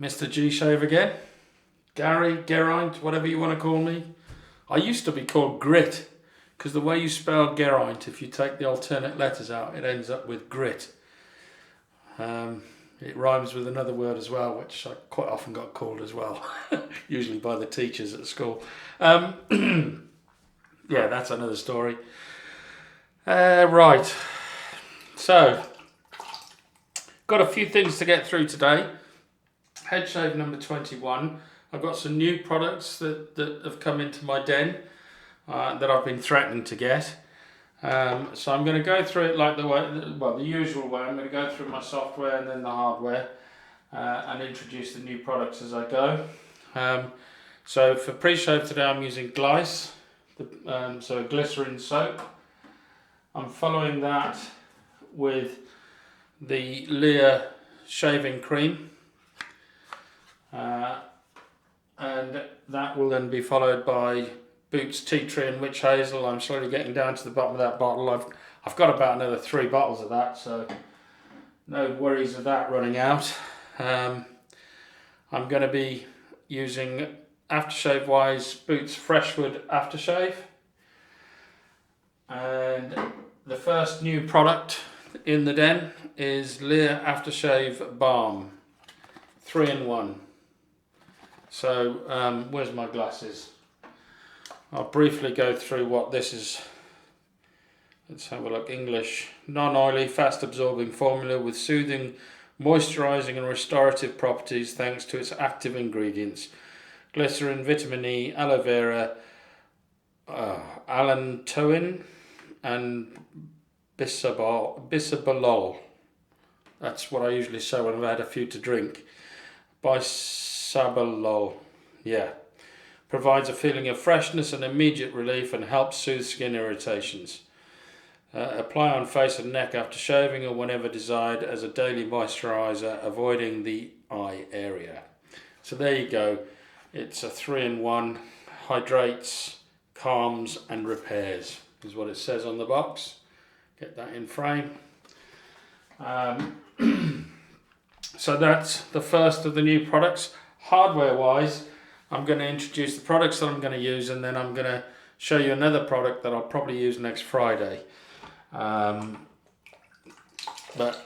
Mr. G Shave again. Gary, Geraint, whatever you want to call me. I used to be called Grit, because the way you spell Geraint, if you take the alternate letters out, it ends up with grit. It rhymes with another word as well, which I quite often got called as well, usually by the teachers at school. Yeah, that's another story. Right, so got a few things to get through today. Head shave number 21. I've got some new products that have come into my den that I've been threatening to get. So I'm going to go through it like the usual way. I'm going to go through my software and then the hardware and introduce the new products as I go. So for pre-shave today I'm using Glyce, so glycerin soap. I'm following that with the Lear shaving cream. And that will then be followed by Boots Tea Tree and Witch Hazel. I'm slowly getting down to the bottom of that bottle. I've got about another 3 bottles of that, so no worries of that running out. I'm going to be using aftershave wise Boots Freshwood aftershave, and the first new product in the den is Lear aftershave Balm 3-in-1. So where's my glasses? I'll briefly go through what this is. Let's have a look. English. Non-oily, fast-absorbing formula with soothing, moisturising and restorative properties thanks to its active ingredients. Glycerin, vitamin E, aloe vera, allantoin and bisabolol. That's what I usually say when I've had a few to drink. Bisabolol. Yeah. Provides a feeling of freshness and immediate relief and helps soothe skin irritations. Apply on face and neck after shaving or whenever desired as a daily moisturiser, avoiding the eye area. So there you go. It's a 3-in-1, hydrates, calms and repairs is what it says on the box. Get that in frame. So that's the first of the new products. Hardware wise, I'm going to introduce the products that I'm going to use, and then I'm going to show you another product that I'll probably use next Friday. But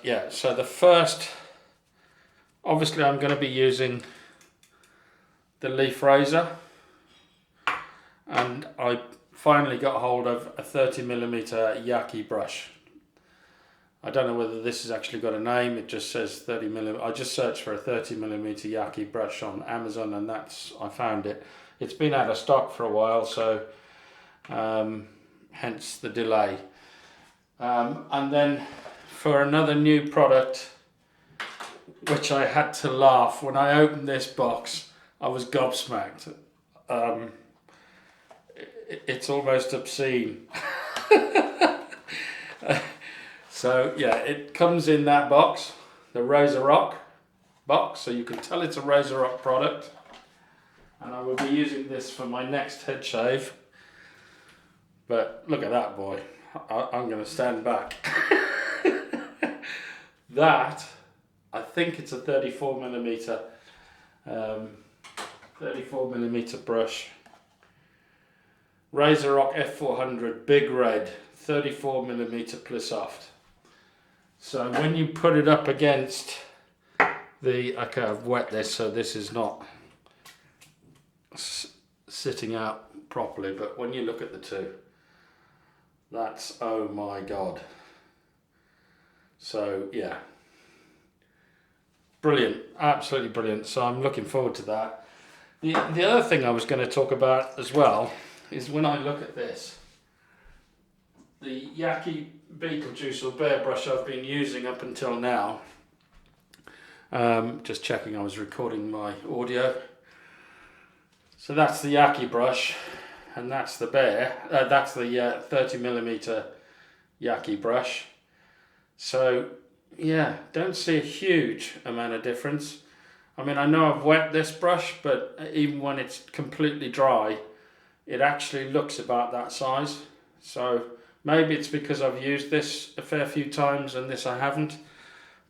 yeah, so the first, obviously I'm going to be using the leaf razor, and I finally got hold of a 30mm Yaqi brush. I don't know whether this has actually got a name. It just says 30mm. I just searched for a 30mm Yaqi brush on Amazon, and I found it. It's been out of stock for a while, so hence the delay. And then for another new product, which I had to laugh when I opened this box, I was gobsmacked. It's almost obscene. So yeah, it comes in that box, the Razor Rock box, so you can tell it's a Razor Rock product. And I will be using this for my next head shave. But look at that boy, I'm going to stand back. That, I think it's a 34mm brush. Razor Rock F400 Big Red 34mm plus soft. So when you put it up against okay, I've wet this so this is not sitting out properly, but when you look at the two, that's, oh my god. So yeah, brilliant, absolutely brilliant. So I'm looking forward to that. The other thing I was going to talk about as well is when I look at this, the Yaqi Beetlejuice or Bear brush I've been using up until now. Just checking I was recording my audio. So that's the Yaqi brush, and that's the Bear. That's the 30mm Yaqi brush. So yeah, don't see a huge amount of difference. I mean, I know I've wet this brush, but even when it's completely dry, it actually looks about that size. So maybe it's because I've used this a fair few times and this I haven't.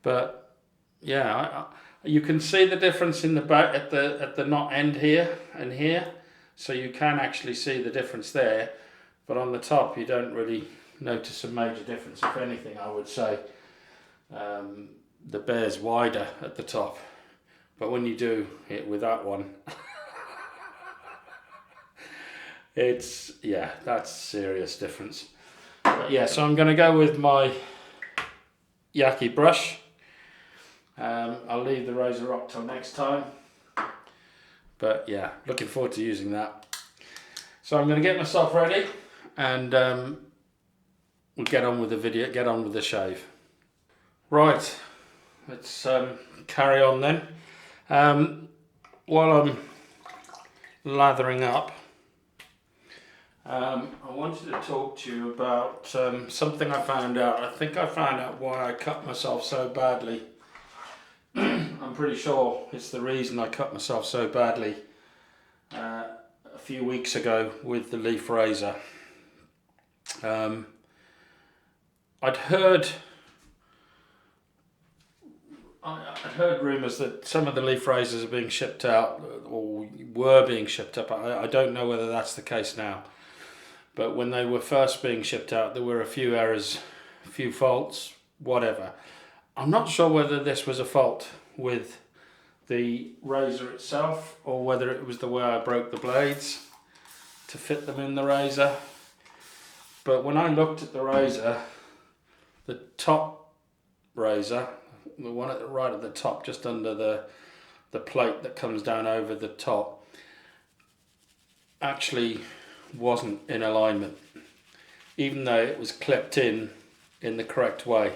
But yeah, You can see the difference in the back at the knot end here and here, so you can actually see the difference there, but on the top you don't really notice a major difference. If anything, I would say the bear's wider at the top, but when you do it with that one, it's, yeah, that's a serious difference. But yeah, so I'm going to go with my Yaqi brush. I'll leave the razor rock till next time, but yeah, looking forward to using that. So I'm going to get myself ready, and we'll get on with the video, get on with the shave. Right, let's carry on then. While I'm lathering up, I wanted to talk to you about something I found out. I think I found out why I cut myself so badly. I'm pretty sure it's the reason I cut myself so badly a few weeks ago with the leaf razor. I'd heard rumours that some of the leaf razors are being shipped out, or were being shipped up. I don't know whether that's the case now, but when they were first being shipped out, there were a few errors, a few faults, whatever. I'm not sure whether this was a fault with the razor itself, or whether it was the way I broke the blades to fit them in the razor. But when I looked at the razor, the top razor, the one right at the top, just under the plate that comes down over the top, actually wasn't in alignment, even though it was clipped in the correct way.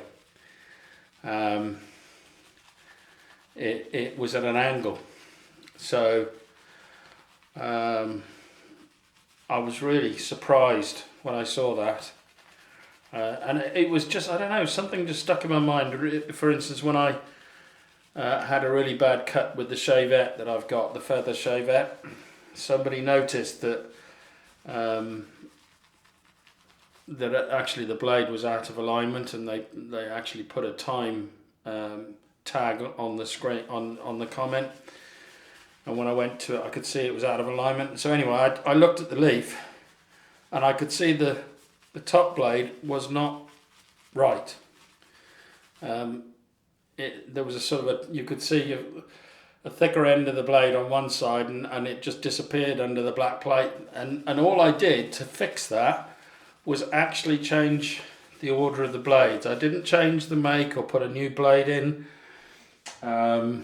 It was at an angle, so I was really surprised when I saw that, and it was just, I don't know, something just stuck in my mind. For instance, when I had a really bad cut with the shavette that I've got, the feather shavette, somebody noticed that that actually the blade was out of alignment, and they actually put a time tag on the screen, on the comment, and when I went to it I could see it was out of alignment. So anyway, I looked at the leaf, and I could see the top blade was not right. There was a sort of you could see a thicker end of the blade on one side, and it just disappeared under the black plate, and all I did to fix that was actually change the order of the blades. I didn't change the make or put a new blade in. I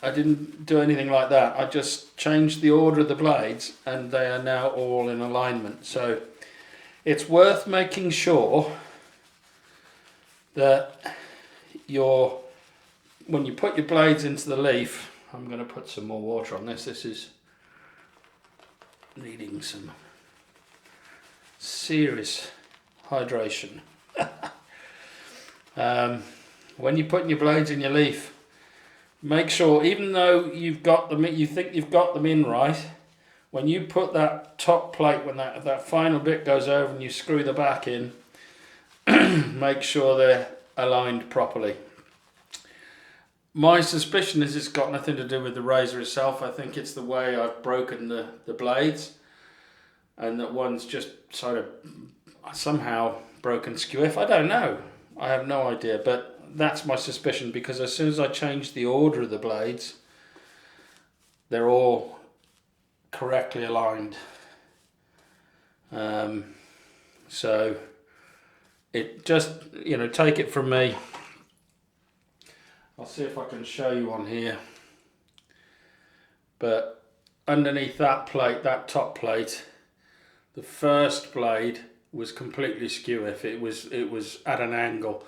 didn't do anything like that. I just changed the order of the blades, and they are now all in alignment. So it's worth making sure that when you put your blades into the leaf, I'm going to put some more water on this. This is needing some serious hydration. When you're putting your blades in your leaf, make sure, even though you think you've got them in right, when you put that top plate, when that final bit goes over and you screw the back in, make sure they're aligned properly. My suspicion is it's got nothing to do with the razor itself. I think it's the way I've broken the blades, and that one's just sort of somehow broken skew-if. I don't know. I have no idea, but that's my suspicion, because as soon as I changed the order of the blades, they're all correctly aligned. So it just, take it from me. I'll see if I can show you on here. But underneath that plate, that top plate, the first blade was completely skew-if. It was at an angle.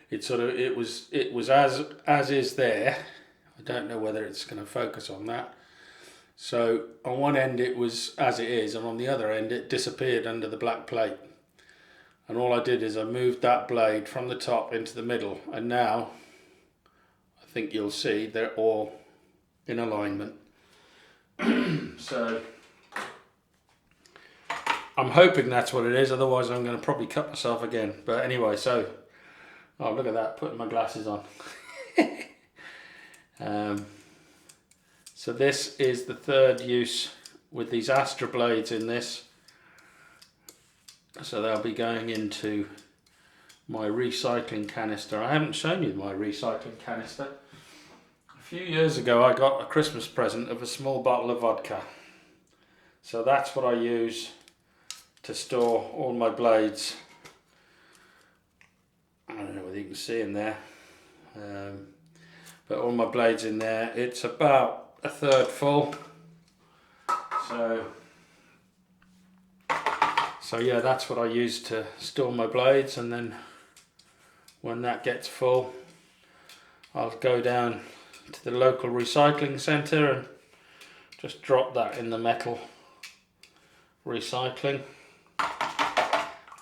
It was as is there. I don't know whether it's going to focus on that. So on one end it was as it is, and on the other end it disappeared under the black plate. And all I did is I moved that blade from the top into the middle, and now I think you'll see they're all in alignment. So I'm hoping that's what it is, otherwise I'm going to probably cut myself again. But anyway, so, oh look at that, putting my glasses on. So this is the third use with these Astra blades in this. So they'll be going into my recycling canister. I haven't shown you my recycling canister. A few years ago I got a Christmas present of a small bottle of vodka. So that's what I use to store all my blades. I don't know whether you can see in there. But all my blades in there. It's about a third full. So yeah, that's what I use to store my blades, and then when that gets full, I'll go down to the local recycling centre and just drop that in the metal recycling,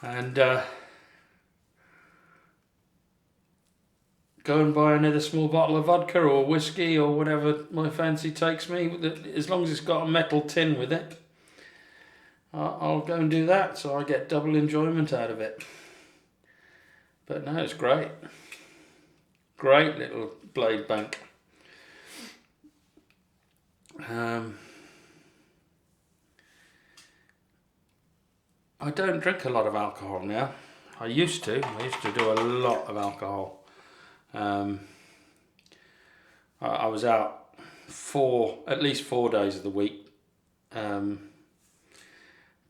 and go and buy another small bottle of vodka or whiskey or whatever my fancy takes me. As long as it's got a metal tin with it, I'll go and do that, so I get double enjoyment out of it. But no, it's great. Great little blade bank. I don't drink a lot of alcohol now. I used to do a lot of alcohol. I was out at least 4 days of the week,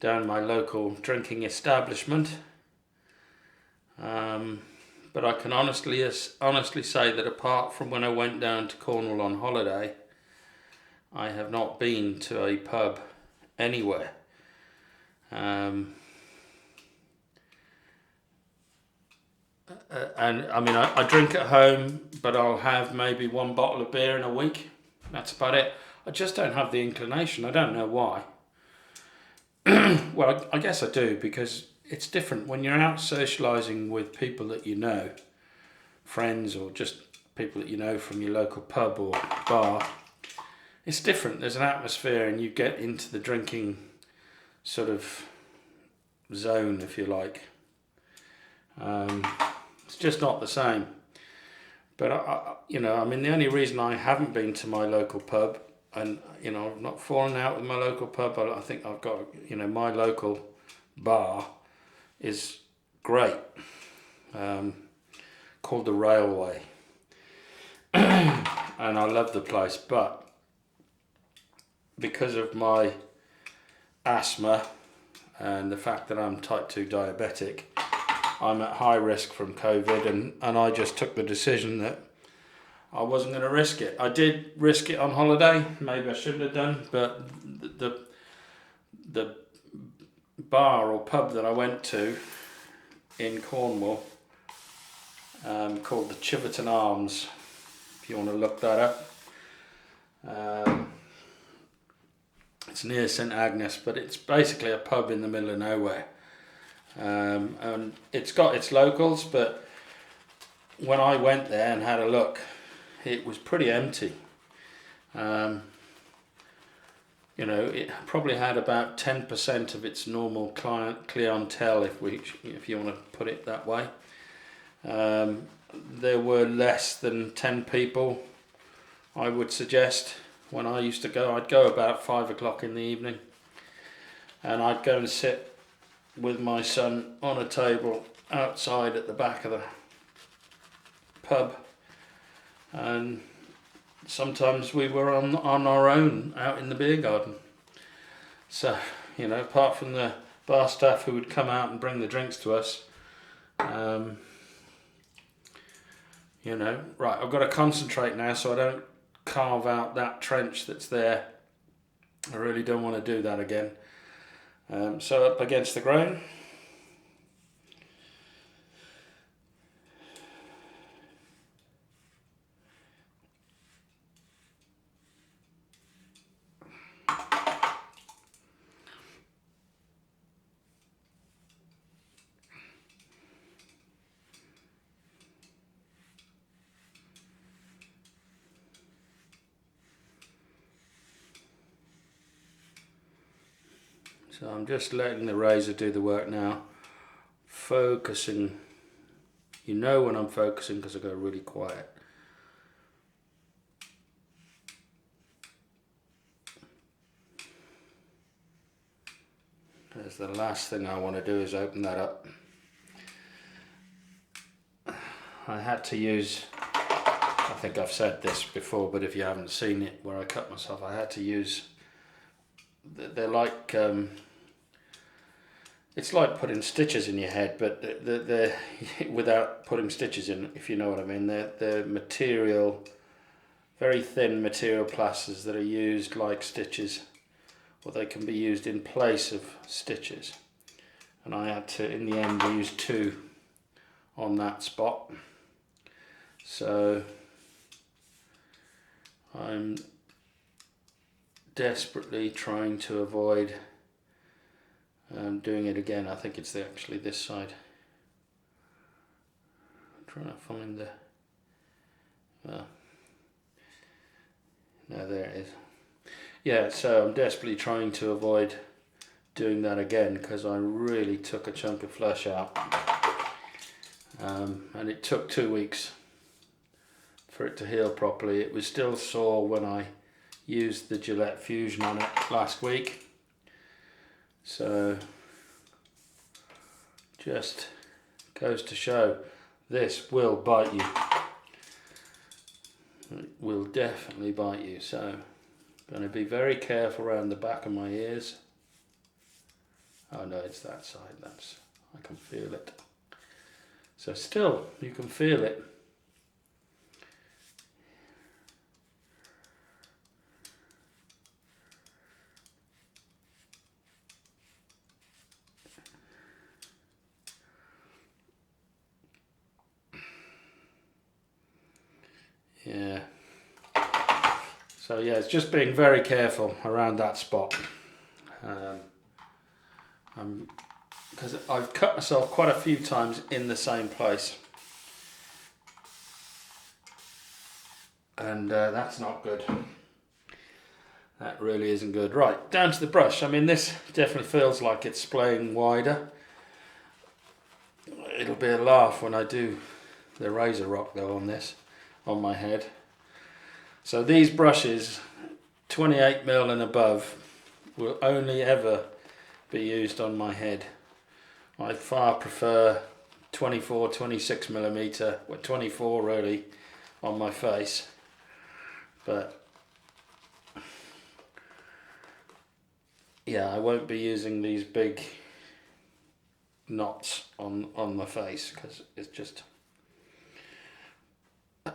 down my local drinking establishment. But I can honestly say that apart from when I went down to Cornwall on holiday, I have not been to a pub anywhere. And I mean, I drink at home, but I'll have maybe one bottle of beer in a week. That's about it. I just don't have the inclination. I don't know why. Well, I guess I do, because it's different when you're out socialising with people that you know, friends or just people that you know from your local pub or bar. It's different. There's an atmosphere, and you get into the drinking sort of zone, if you like. It's just not the same. But I mean, the only reason I haven't been to my local pub, and I've not fallen out with my local pub, I think I've got, my local bar is great, called the Railway, and I love the place. But because of my asthma and the fact that I'm type 2 diabetic, I'm at high risk from COVID, and I just took the decision that I wasn't going to risk it. I did risk it on holiday, maybe I shouldn't have done, but the bar or pub that I went to in Cornwall, called the Chiverton Arms, if you want to look that up. It's near St Agnes, but it's basically a pub in the middle of nowhere. And it's got its locals, but when I went there and had a look, it was pretty empty. It probably had about 10% of its normal clientele, if you want to put it that way. There were less than 10 people, I would suggest. When I used to go, I'd go about 5 o'clock in the evening, and I'd go and sit with my son on a table outside at the back of the pub, and sometimes we were on our own out in the beer garden. So, apart from the bar staff who would come out and bring the drinks to us, right, I've got to concentrate now so I don't carve out that trench that's there. I really don't want to do that again. So up against the grain. So I'm just letting the razor do the work now, focusing. You know when I'm focusing because I go really quiet. There's the last thing I want to do is open that up. I had to use, I think I've said this before, but if you haven't seen it where I cut myself, I had to use, they're like, it's like putting stitches in your head, but they're without putting stitches in, if you know what I mean. They're material, very thin material plasters that are used like stitches, or they can be used in place of stitches. And I had to, in the end, use 2 on that spot. So I'm desperately trying to avoid doing it again. I think it's actually this side. I'm trying to find the, well, no, there it is. Yeah, so I'm desperately trying to avoid doing that again because I really took a chunk of flesh out. And it took 2 weeks for it to heal properly. It was still sore when I used the Gillette Fusion on it last week. So, just goes to show, this will bite you. It will definitely bite you. So, I'm going to be very careful around the back of my ears. Oh no, it's that side. That's, I can feel it. So still, you can feel it. Yeah. So yeah, it's just being very careful around that spot. Because I've cut myself quite a few times in the same place. And that's not good. That really isn't good. Right, down to the brush. I mean, this definitely feels like it's splaying wider. It'll be a laugh when I do the razor rock though on this, on my head. So these brushes, 28mm and above, will only ever be used on my head. I far prefer 24, 26mm, well 24 really, on my face. But yeah, I won't be using these big knots on my face because it's just,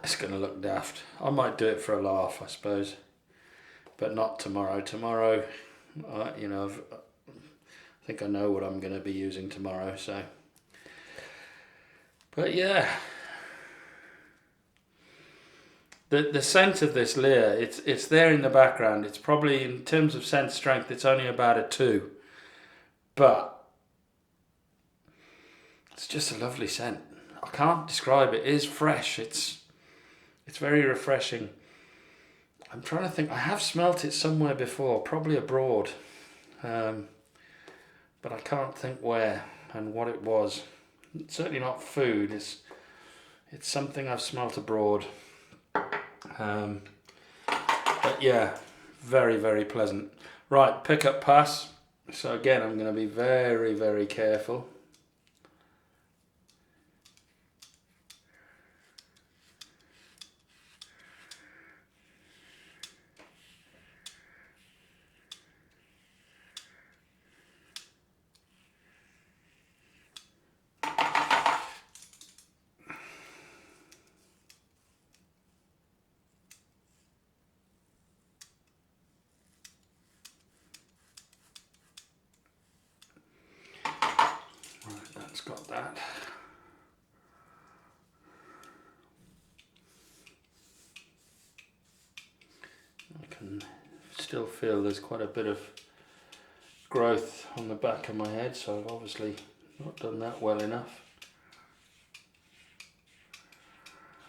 it's going to look daft. I might do it for a laugh, I suppose, but not tomorrow. Tomorrow, you know, I think I know what I'm going to be using tomorrow. So, but yeah, the scent of this Lear, it's there in the background. It's probably, in terms of scent strength, it's only about a 2, but it's just a lovely scent. I can't describe it. It is fresh. It's very refreshing. I'm trying to think. I have smelt it somewhere before, probably abroad, but I can't think where and what it was. It's certainly not food. It's something I've smelt abroad. But yeah, very, very pleasant. Right, pickup pass. So again, I'm going to be very, very careful. Got that. I can still feel there's quite a bit of growth on the back of my head, so I've obviously not done that well enough.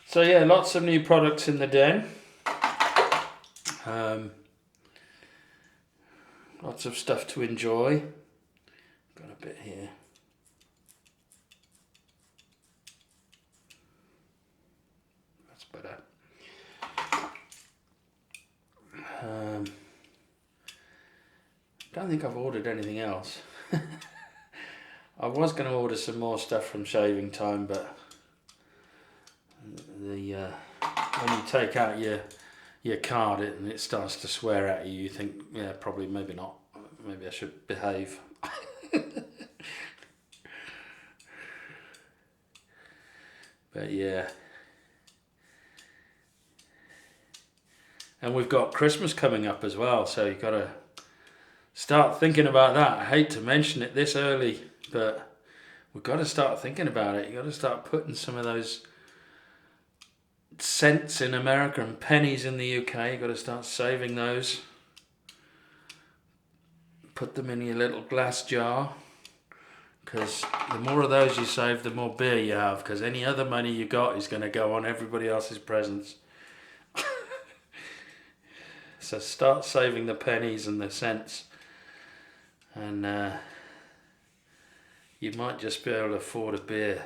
So yeah, lots of new products in the den. Lots of stuff to enjoy. Got a bit here. That's better. Don't think I've ordered anything else. I was going to order some more stuff from Shaving Time, but when you take out your card and it starts to swear at you, you think, yeah, probably, maybe not. Maybe I should behave. But yeah. And we've got Christmas coming up as well, so you've got to start thinking about that. I hate to mention it this early, but we've got to start thinking about it. You've got to start putting some of those cents in America and pennies in the UK. You've got to start saving those. Put them in your little glass jar, because the more of those you save, the more beer you have, because any other money you got is going to go on everybody else's presents. So start saving the pennies and the cents, and you might just be able to afford a beer.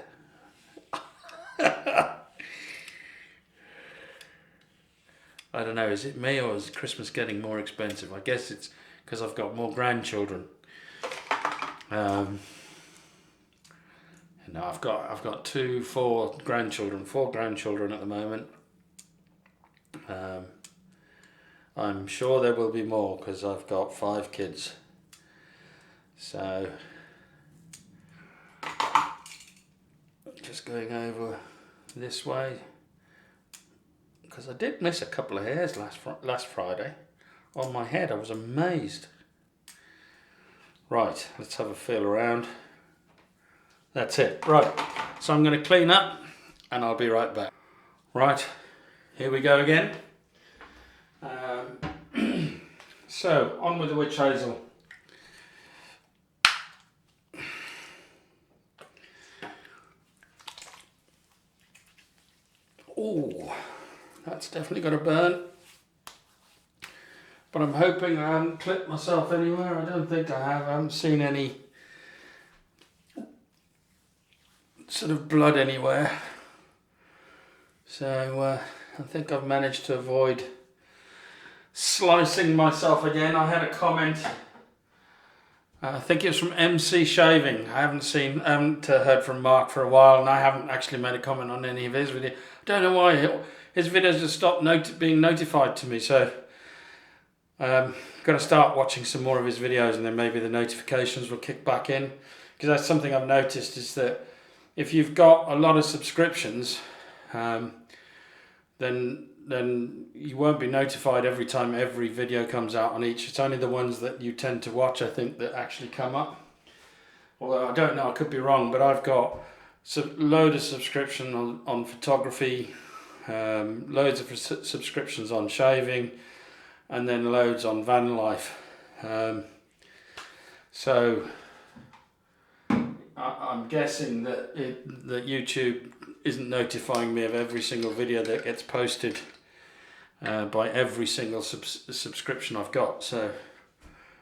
I don't know, is it me, or is Christmas getting more expensive? I guess it's because I've got more grandchildren. I've got four grandchildren at the moment. I'm sure there will be more because I've got 5 kids. So, just going over this way, because I did miss a couple of hairs last Friday on my head. I was amazed. Right, let's have a feel around. That's it. Right, so I'm going to clean up and I'll be right back. Right, here we go again. So, on with the witch hazel. Oh, that's definitely got a burn. But I'm hoping I haven't clipped myself anywhere. I don't think I have. I haven't seen any sort of blood anywhere. So I think I've managed to avoid slicing myself again. I had a comment, I think it was from MC Shaving. I haven't heard from Mark for a while, and I haven't actually made a comment on any of his videos. I don't know why his videos just stopped being notified to me, so got to start watching some more of his videos, and then maybe the notifications will kick back in, because that's something I've noticed, is that if you've got a lot of subscriptions, then you won't be notified every time every video comes out on each. It's only the ones that you tend to watch, I think, that actually come up. Although I don't know, I could be wrong, but I've got a load of subscription on photography, loads of subscriptions on shaving, and then loads on van life. So I'm guessing that YouTube isn't notifying me of every single video that gets posted by every single subscription I've got. So,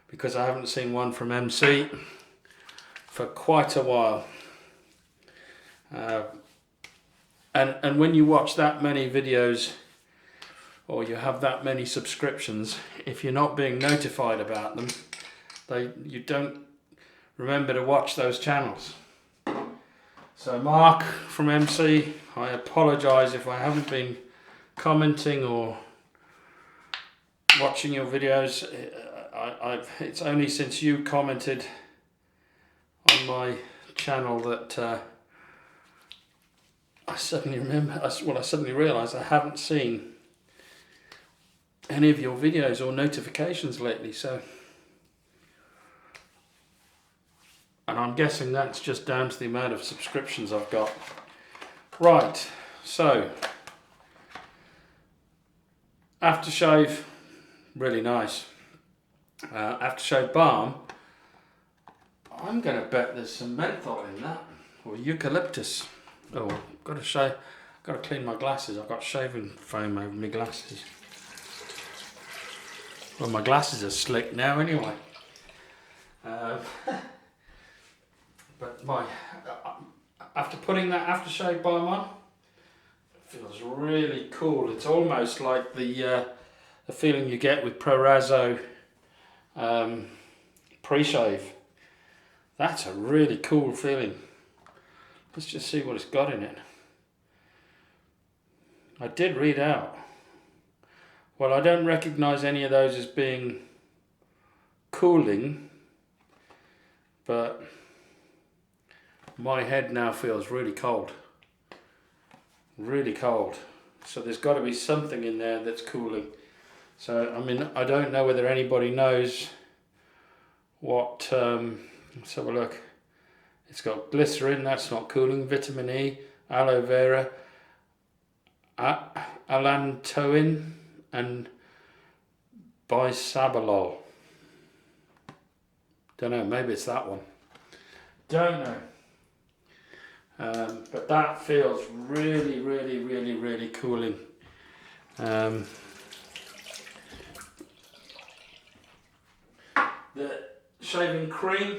because I haven't seen one from MC for quite a while. And when you watch that many videos, or you have that many subscriptions, if you're not being notified about them, you don't remember to watch those channels. So Mark from MC, I apologise if I haven't been commenting or watching your videos. It's only since you commented on my channel that I suddenly realised I haven't seen any of your videos or notifications lately. So, and I'm guessing that's just down to the amount of subscriptions I've got. Right, so aftershave, really nice. Aftershave balm, I'm going to bet there's some menthol in that, or eucalyptus. Oh, got to clean my glasses. I've got shaving foam over my glasses. Well, my glasses are slick now anyway. But after putting that aftershave balm on, it feels really cool. It's almost like the feeling you get with Prorazzo pre-shave. That's a really cool feeling. Let's just see what it's got in it. I did read out. Well, I don't recognise any of those as being cooling, but my head now feels really cold. Really cold. So there's got to be something in there that's cooling. So, I mean, I don't know whether anybody knows what... let's have a look. It's got glycerin, that's not cooling, vitamin E, aloe vera, allantoin, and bisabolol. Don't know, maybe it's that one. Don't know. But that feels really, really, really, really cooling. The shaving cream,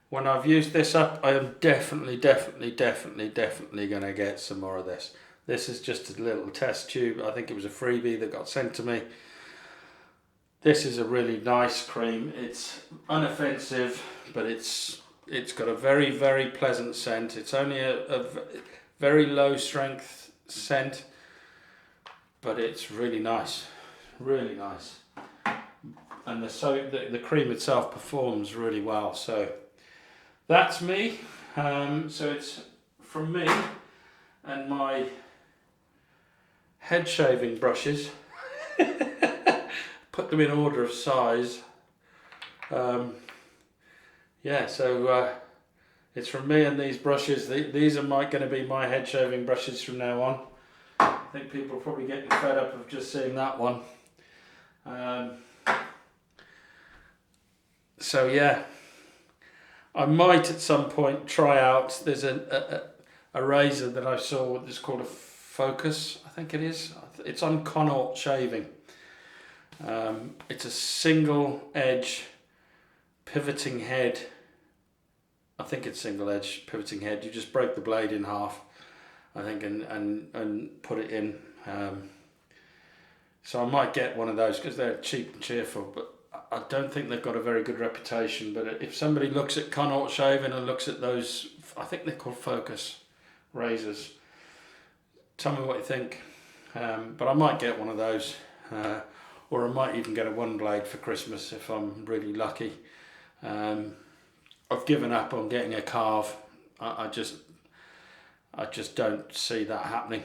when I've used this up, I am definitely going to get some more of this. This is just a little test tube. I think it was a freebie that got sent to me. This is a really nice cream. It's unoffensive, but it's got a very, very pleasant scent. It's only a very low strength scent, but it's really nice, really nice. And the cream itself performs really well. So that's me. So it's from me and my head shaving brushes. Put them in order of size. Yeah, so it's from me and these brushes. These are going to be my head shaving brushes from now on. I think people are probably getting fed up of just seeing that one. So yeah, I might at some point try out, there's a razor that I saw that's called a Focus, I think it is. It's on Connaught Shaving. It's a single edge pivoting head. I think it's single edge pivoting head. You just break the blade in half, I think, and put it in. So I might get one of those because they're cheap and cheerful, but I don't think they've got a very good reputation. But if somebing looks at Connaught Shaving and looks at those, I think they're called Focus razors, tell me what you think. But I might get one of those, or I might even get a one blade for Christmas if I'm really lucky. I've given up on getting a carve. I just don't see that happening.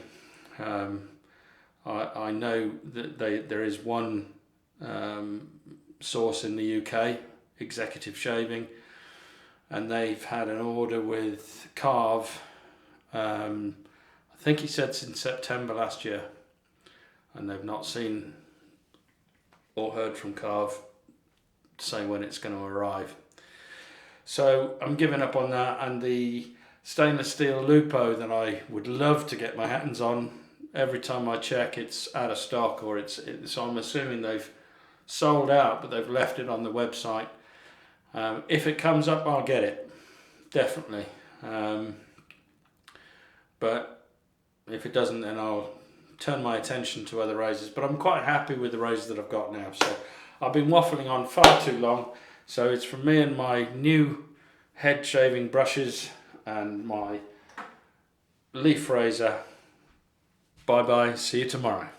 I know that there is one source in the UK, Executive Shaving, and they've had an order with Carve. I think he said since September last year, and they've not seen or heard from Carve to say when it's going to arrive. So I'm giving up on that, and the stainless steel Lupo that I would love to get my hands on, every time I check it's out of stock, or so I'm assuming they've sold out, but they've left it on the website. If it comes up, I'll get it, definitely. But if it doesn't, then I'll turn my attention to other razors. But I'm quite happy with the razors that I've got now. So I've been waffling on far too long. So it's from me and my new head shaving brushes and my leaf razor. Bye bye, see you tomorrow.